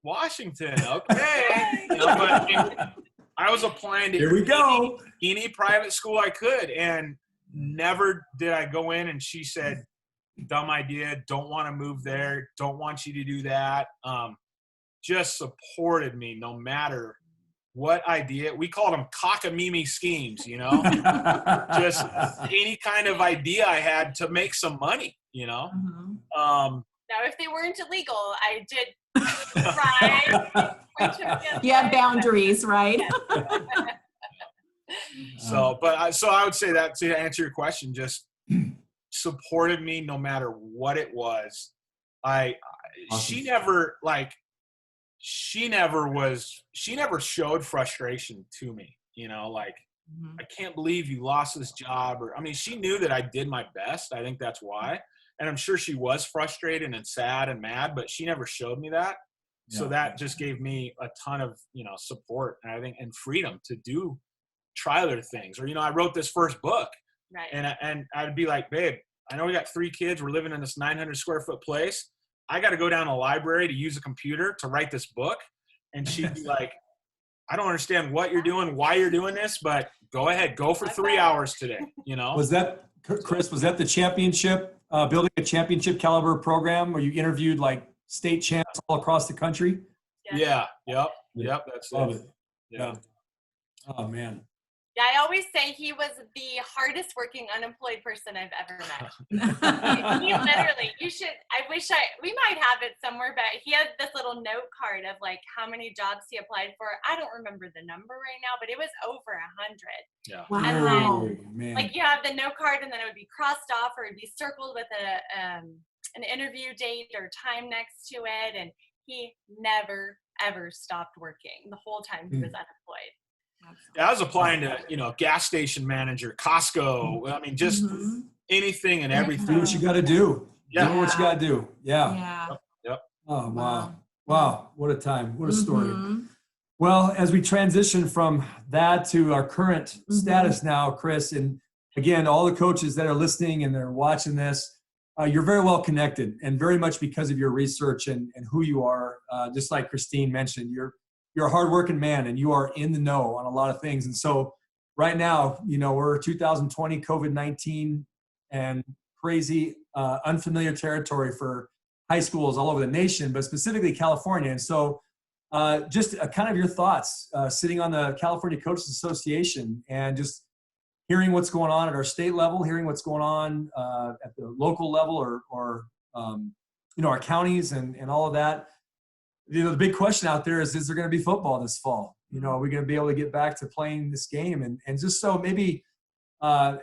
Washington, okay. You know, but I was applying to
Here we go.
any private school I could, and never did I go in and she said, dumb idea, don't want to move there, don't want you to do that. Just supported me no matter what idea. We called them cockamamie schemes, you know, just any kind of idea I had to make some money, you know.
Now, if they weren't illegal, I did try.
You have boundaries, right?
So I would say that, to answer your question, just supported me no matter what it was.
Awesome.
She never showed frustration to me, you know, like, I can't believe you lost this job. Or, I mean, she knew that I did my best. I think that's why. And I'm sure she was frustrated and sad and mad, but she never showed me that. Yeah. So that just gave me a ton of, you know, support, and I think, and freedom to try other things. Or, you know, I wrote this first book,
right,
and I'd be like, babe, I know we got 3 kids. We're living in this 900 square foot place. I got to go down to the library to use a computer to write this book. And she'd be like, I don't understand what you're doing, why you're doing this, but go ahead, go for 3 hours today. You know?
Was that, Chris, was that the championship, building a championship caliber program where you interviewed like state champs all across the country?
Yeah. Yep. That's
Love
it. Yeah.
Oh man.
Yeah, I always say he was the hardest working unemployed person I've ever met. He literally, we might have it somewhere, but he had this little note card of like how many jobs he applied for. I don't remember the number right now, but it was over 100.
Yeah.
Wow.
And then,
man.
like, you have the note card, and then it would be crossed off, or it'd be circled with an interview date or time next to it. And he never, ever stopped working the whole time he was unemployed.
Yeah, I was applying to, you know, gas station manager, Costco. I mean, just anything and everything.
Do what you got to do.
Yeah.
Do what you got to do. Yeah.
Yep.
Oh, wow. What a time. What a story. Well, as we transition from that to our current status now, Chris, and again, all the coaches that are listening and they're watching this, you're very well connected, and very much because of your research and who you are. Just like Christine mentioned, you're a hardworking man, and you are in the know on a lot of things. And so right now, you know, we're 2020 COVID-19 and crazy, unfamiliar territory for high schools all over the nation, but specifically California. And so just kind of your thoughts sitting on the California Coaches Association and just hearing what's going on at our state level, hearing what's going on at the local level or you know, our counties and all of that. You know, the big question out there is there going to be football this fall? You know, are we going to be able to get back to playing this game? And just so maybe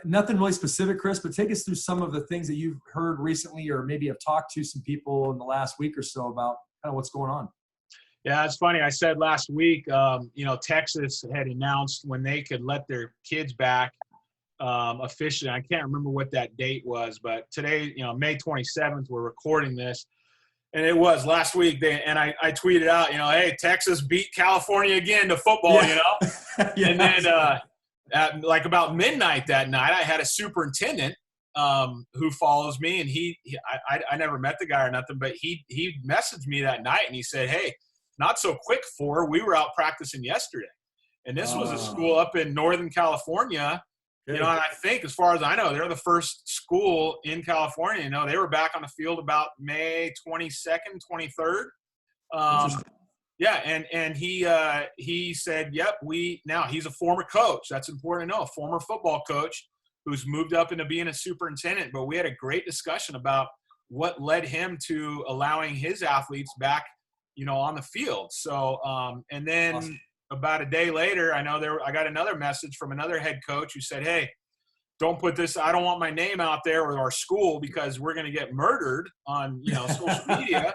nothing really specific, Chris, but take us through some of the things that you've heard recently, or maybe have talked to some people in the last week or so about kind of what's going on.
Yeah, it's funny. I said last week, you know, Texas had announced when they could let their kids back officially. I can't remember what that date was, but today, you know, May 27th, we're recording this. And it was last week, I tweeted out, you know, hey, Texas beat California again to football, you know? And then at like about midnight that night, I had a superintendent who follows me, and I never met the guy or nothing, but he messaged me that night, and he said, hey, not so quick, Fore. We were out practicing yesterday. And this was a school up in Northern California. You know, and I think, as far as I know, they're the first school in California. You know, they were back on the field about May 22nd, 23rd. Yeah, and he said, yep, now he's a former coach. That's important to know, a former football coach who's moved up into being a superintendent. But we had a great discussion about what led him to allowing his athletes back, on the field. So, and then
Awesome.
about a day later, I got another message from another head coach who said, "Hey, don't put this, I don't want my name out there with our school because we're going to get murdered on, social media.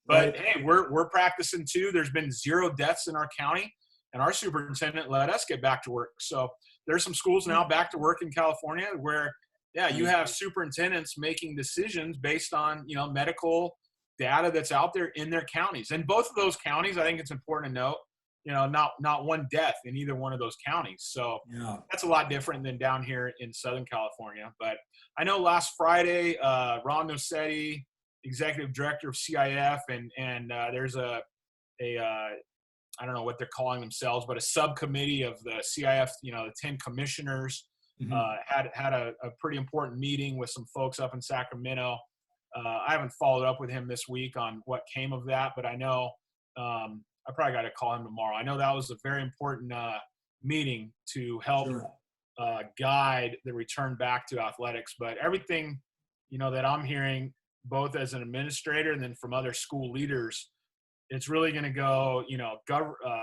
But
Right.
hey, we're practicing too. There's been 0 deaths in our county, and our superintendent let us get back to work." So there's some schools now back to work in California where, you have superintendents making decisions based on, medical data that's out there in their counties. And both of those counties, I think it's important to note, not one death in either one of those counties. So
Yeah.
that's a lot different than down here in Southern California. But I know last Friday, Ron Nocetti, executive director of CIF, and there's a I don't know what they're calling themselves, but a subcommittee of the CIF, the 10 commissioners, had a pretty important meeting with some folks up in Sacramento. I haven't followed up with him this week on what came of that, but I know I probably got to call him tomorrow. I know that was a very important meeting to help guide the return back to athletics. But everything, that I'm hearing, both as an administrator and then from other school leaders, it's really going to go,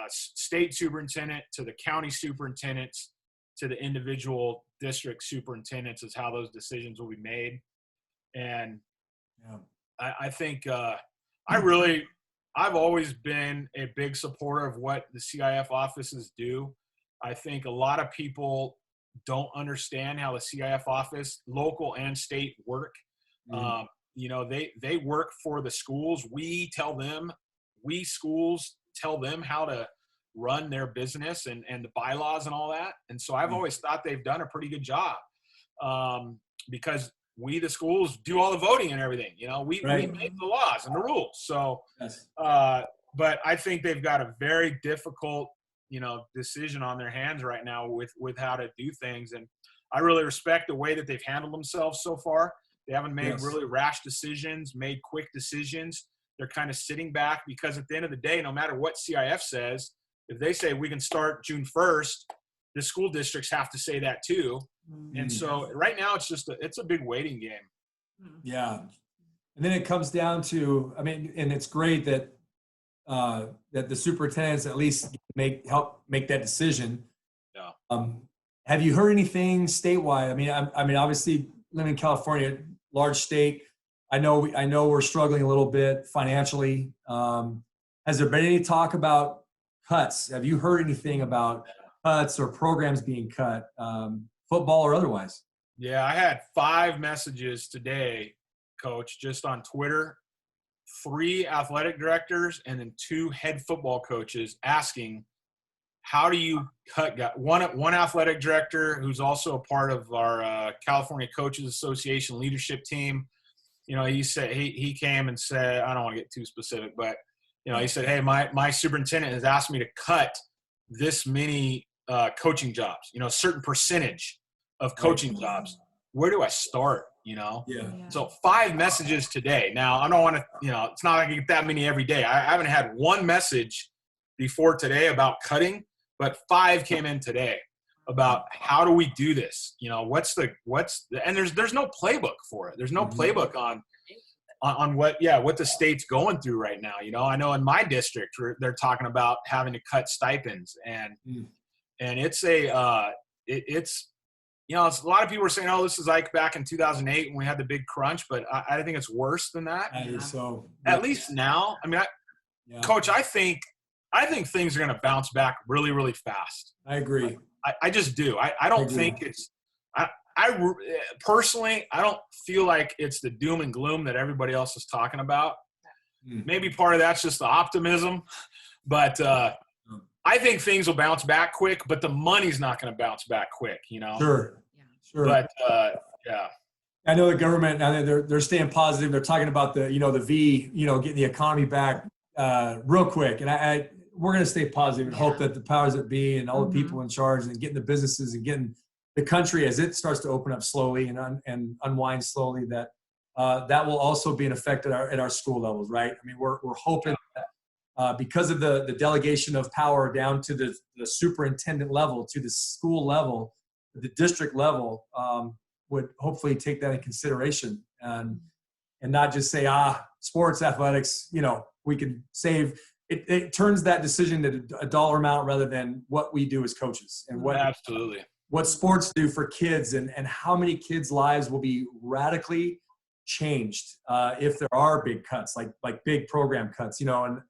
state superintendent to the county superintendents to the individual district superintendents is how those decisions will be made. And I think I've always been a big supporter of what the CIF offices do. I think a lot of people don't understand how the CIF office, local and state, work. They work for the schools. We schools tell them how to run their business and the bylaws and all that. And so I've always thought they've done a pretty good job because we, the schools, do all the voting and everything. We make the laws and the rules. So, but I think they've got a very difficult, decision on their hands right now with how to do things. And I really respect the way that they've handled themselves so far. They haven't made really rash decisions, made quick decisions. They're kind of sitting back because at the end of the day, no matter what CIF says, if they say we can start June 1st, the school districts have to say that too. And so right now it's a big waiting game.
Yeah. And then it comes down to, and it's great that that the superintendents at least help make that decision.
Yeah.
Have you heard anything statewide? Obviously living in California, large state, I know we're struggling a little bit financially. Has there been any talk about cuts? Have you heard anything about cuts or programs being cut, football or otherwise?
Yeah, I had 5 messages today, Coach, just on Twitter, 3 athletic directors and then 2 head football coaches asking, how do you cut guys? One athletic director who's also a part of our California Coaches Association leadership team. He said he came and said, I don't want to get too specific, but he said, hey, my superintendent has asked me to cut this many coaching jobs, a certain percentage of coaching jobs. Where do I start? So 5 messages today. Now I don't want to, it's not like I get that many every day. I haven't had one message before today about cutting, but 5 came in today about how do we do this? And there's no playbook for it. There's no playbook on what the state's going through right now. I know in my district they're talking about having to cut stipends and it's it's a lot of people are saying, oh, this is like back in 2008 when we had the big crunch, but I think it's worse than that.
So
at least now, Coach, I think things are going to bounce back really, really fast.
I agree.
I just do. I don't think it's I personally, I don't feel like it's the doom and gloom that everybody else is talking about. Maybe part of that's just the optimism, but I think things will bounce back quick, but the money's not going to bounce back quick,
Sure.
But yeah.
I know the government, now they're staying positive. They're talking about the V, getting the economy back real quick. And we're going to stay positive and hope that the powers that be and all the people in charge and getting the businesses and getting the country as it starts to open up slowly and unwind slowly, that will also be an effect at our school levels, right? We're hoping that because of the delegation of power down to the superintendent level, to the school level, the district level, would hopefully take that in consideration. And and not just say, sports, athletics, we can save. It turns that decision to a dollar amount rather than what we do as coaches and
Absolutely.
what sports do for kids and how many kids' lives will be radically changed if there are big cuts, like big program cuts, and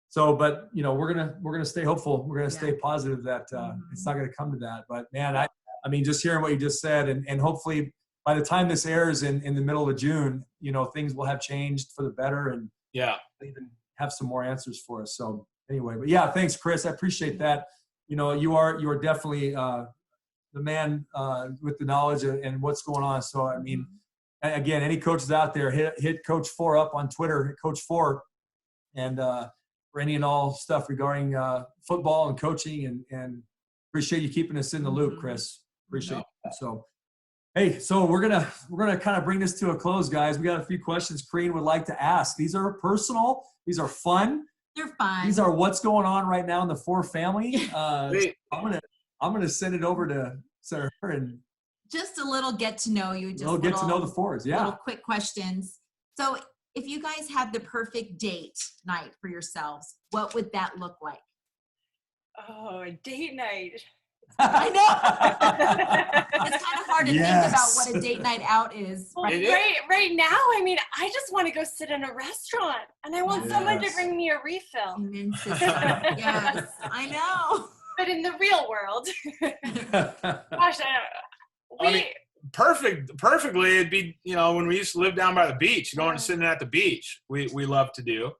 so, but we're gonna stay hopeful. We're gonna stay positive that it's not gonna come to that. But man, I mean, just hearing what you just said, and hopefully by the time this airs in the middle of June, things will have changed for the better, and even have some more answers for us. So anyway, but yeah, thanks, Chris. I appreciate that. You are definitely the man with the knowledge and what's going on. So I mean, again, any coaches out there, hit Coach Fore up on Twitter, Coach Fore, and for any and all stuff regarding football and coaching, and appreciate you keeping us in the loop, Chris. Appreciate it. So, hey, so we're gonna kind of bring this to a close, guys. We got a few questions Kareen would like to ask. These are personal. These are fun.
They're fun.
These are what's going on right now in the Fore family. So I'm gonna send it over to Sarah and
just a little get to know you. Just
get to know the Fores. Yeah.
Little quick questions. So if you guys had the perfect date night for yourselves, what would that look like?
Oh, a date night.
I know. It's kind of hard to think about what a date night out is.
Well, right now, I mean, I just want to go sit in a restaurant, and I want someone to bring me a refill.
Amen, sister. Yes, I know.
But in the real world, gosh,
perfectly, it'd be, when we used to live down by the beach, going and sitting at the beach, we love to do.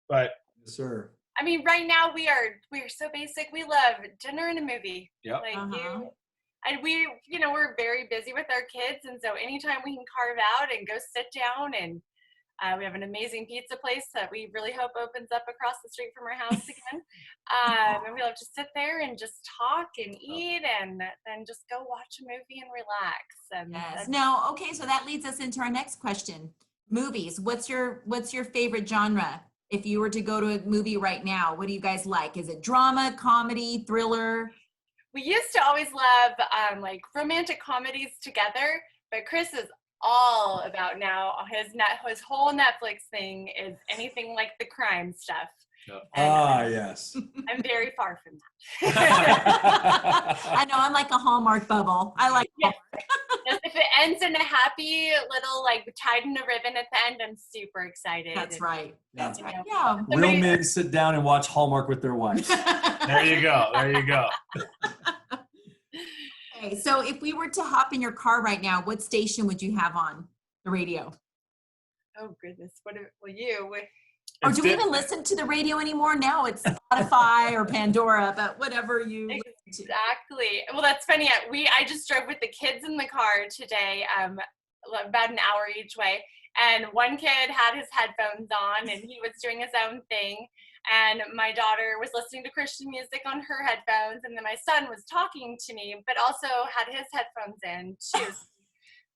But
yes, sir.
I mean, right now we are so basic. We love dinner and a movie.
Yep.
We're very busy with our kids, and so anytime we can carve out and go sit down, and we have an amazing pizza place that we really hope opens up across the street from our house again. And we love to sit there and just talk and eat, and then just go watch a movie and relax. And
yes. Now, okay, so that leads us into our next question. Movies. What's your favorite genre? If you were to go to a movie right now, what do you guys like? Is it drama, comedy, thriller?
We used to always love romantic comedies together, but Chris is all about now. His whole Netflix thing is anything like the crime stuff.
Yes.
I'm very far from that.
I know, I'm like a Hallmark bubble. I like Hallmark.
If it ends in a happy little, tied in a ribbon at the end, I'm super excited.
That's right. That's right.
Yeah.
Real men sit down and watch Hallmark with their wives.
There you go.
Okay, so if we were to hop in your car right now, what station would you have on the radio?
Oh goodness,
Or do we even listen to the radio anymore? Now it's Spotify or Pandora, but whatever you
Exactly. Well, that's funny. I just drove with the kids in the car today, about an hour each way. And one kid had his headphones on and he was doing his own thing. And my daughter was listening to Christian music on her headphones. And then my son was talking to me, but also had his headphones in too.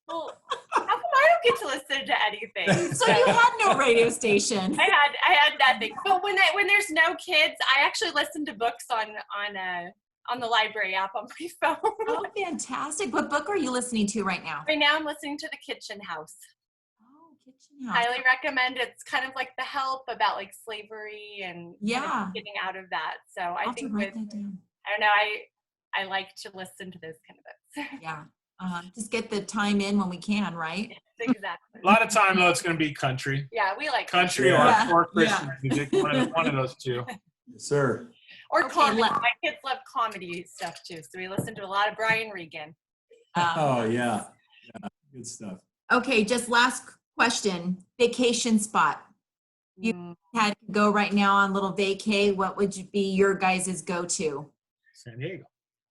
Well, how come I don't get to listen to anything?
So you had no radio station.
I had nothing. But when there's no kids, I actually listen to books on the library app on my phone.
Oh, fantastic. What book are you listening to right now?
Right now I'm listening to The Kitchen House.
Oh, Kitchen House.
Highly recommend. It's kind of like The Help about slavery and kind of getting out of that. So I think I don't know, I like to listen to those kind of books.
Yeah. Just get the time in when we can, right?
Exactly.
A lot of time though, it's going to be country.
Yeah, we like
country or Christian music. One of those two.
Yes, sir.
Or comedy. My kids love comedy stuff too, so we listen to a lot of Brian Regan.
Yeah, good stuff.
Okay, just last question. Vacation spot. You had to go right now on a little vacay. What would be your guys' go-to?
San Diego.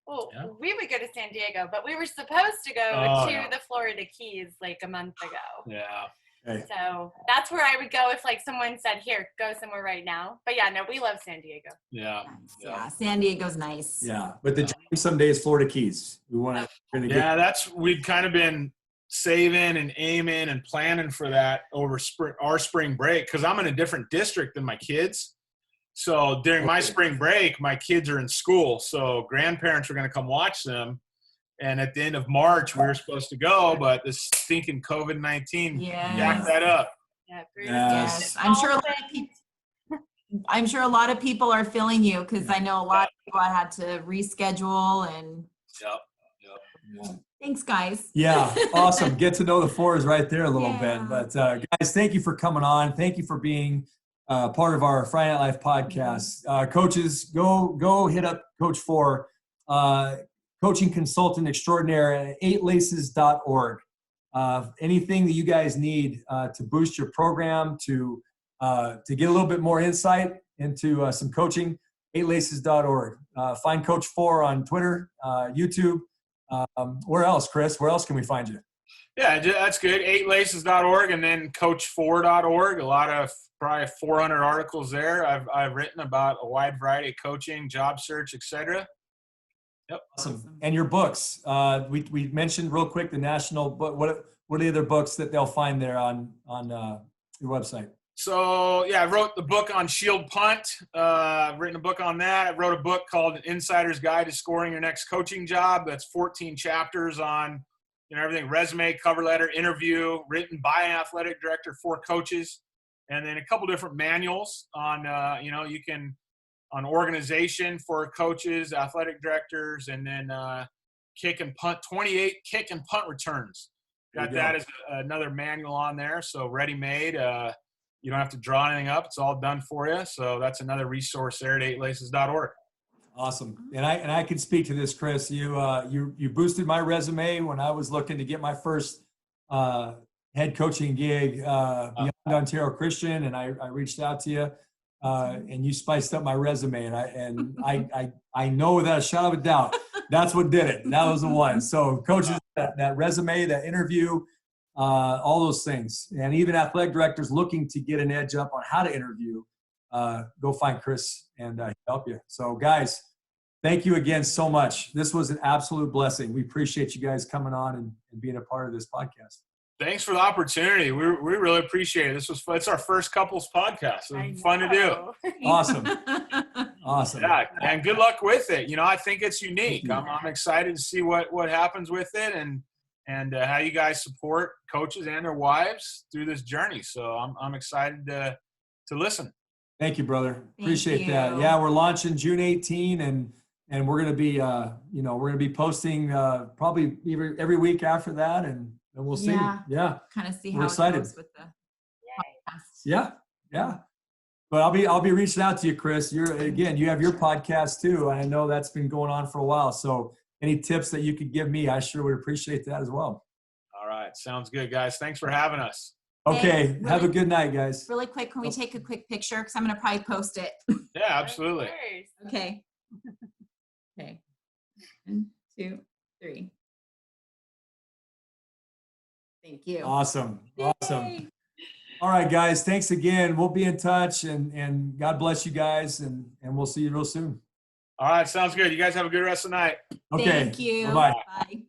Well, we would go to San Diego, but we were supposed to go to the Florida Keys a month ago.
Yeah.
Okay.
So that's where I would go if someone said, here, go somewhere right now. But yeah, no, we love San Diego.
Yeah.
Yeah, San Diego's nice.
Yeah, but the dream someday is Florida Keys. We want to.
We've kind of been saving and aiming and planning for that over our spring break because I'm in a different district than my kids. So during my spring break, my kids are in school. So grandparents are going to come watch them. And at the end of March, we were supposed to go, but this stinking COVID-19 jacked that up.
Yeah, Bruce.
Yes.
Yes, I'm sure a lot of people are feeling you, because I know a lot of people I had to reschedule, and
Yep.
thanks, guys.
Yeah, awesome. Get to know the Fores right there a little
Yeah.
bit. But guys, thank you for coming on. Thank you for being part of our Friday Night Live podcast. Coaches, go hit up Coach Fore, coaching consultant extraordinaire at 8laces.org. Anything that you guys need to boost your program, to get a little bit more insight into some coaching, 8laces.org. Find Coach Fore on Twitter, YouTube. Where else, Chris? Where else can we find you?
Yeah, that's good. 8laces.org and then coachfore.org. A lot of probably 400 articles there. I've written about a wide variety of coaching, job search, etc. Yep.
Awesome. And your books. We mentioned real quick the national book. What are the other books that they'll find there on your website?
So, yeah, I wrote the book on shield punt. I've written a book on that. I wrote a book called An Insider's Guide to Scoring Your Next Coaching Job. That's 14 chapters on everything: resume, cover letter, interview, written by an athletic director for coaches. And then a couple different manuals on, on organization for coaches, athletic directors, and then kick and punt, 28 kick and punt returns. Got that as another manual on there. So ready-made. You don't have to draw anything up. It's all done for you. So that's another resource there at 8laces.org.
Awesome. And I can speak to this, Chris. You boosted my resume when I was looking to get my first head coaching gig beyond Ontario Christian, and I reached out to you, and you spiced up my resume, and I know without a shadow of a doubt that's what did it. That was the one. So coaches, that resume, that interview, all those things, and even athletic directors looking to get an edge up on how to interview, go find Chris and help you. So guys, thank you again so much. This was an absolute blessing. We appreciate you guys coming on and being a part of this podcast.
Thanks for the opportunity. We really appreciate it. This was fun. It's our first couples podcast. It was fun to do.
Awesome. Awesome.
Yeah, and good luck with it. I think it's unique. I'm excited to see what happens with it, and how you guys support coaches and their wives through this journey. So I'm excited to listen.
Thank you, brother. Appreciate
you.
that. Yeah, we're launching June 18, and we're going to be, we're going to be posting probably every week after that, and we'll see. Yeah.
Kind of see
We're
how
excited.
it goes with the podcast.
Yeah. But I'll be reaching out to you, Chris. You have your podcast too, and I know that's been going on for a while. So any tips that you could give me, I sure would appreciate that as well.
All right. Sounds good, guys. Thanks for having us.
Okay. Have a good night, guys.
Really quick, can we take a quick picture? Because I'm going to probably post it.
Yeah, absolutely.
Okay. Okay. 1, 2, 3. Thank you.
Awesome. Awesome.
Yay.
All right, guys. Thanks again. We'll be in touch, and God bless you guys, and we'll see you real soon.
All right. Sounds good. You guys have a good rest of the night.
Okay.
Thank you.
Bye-bye.
Bye.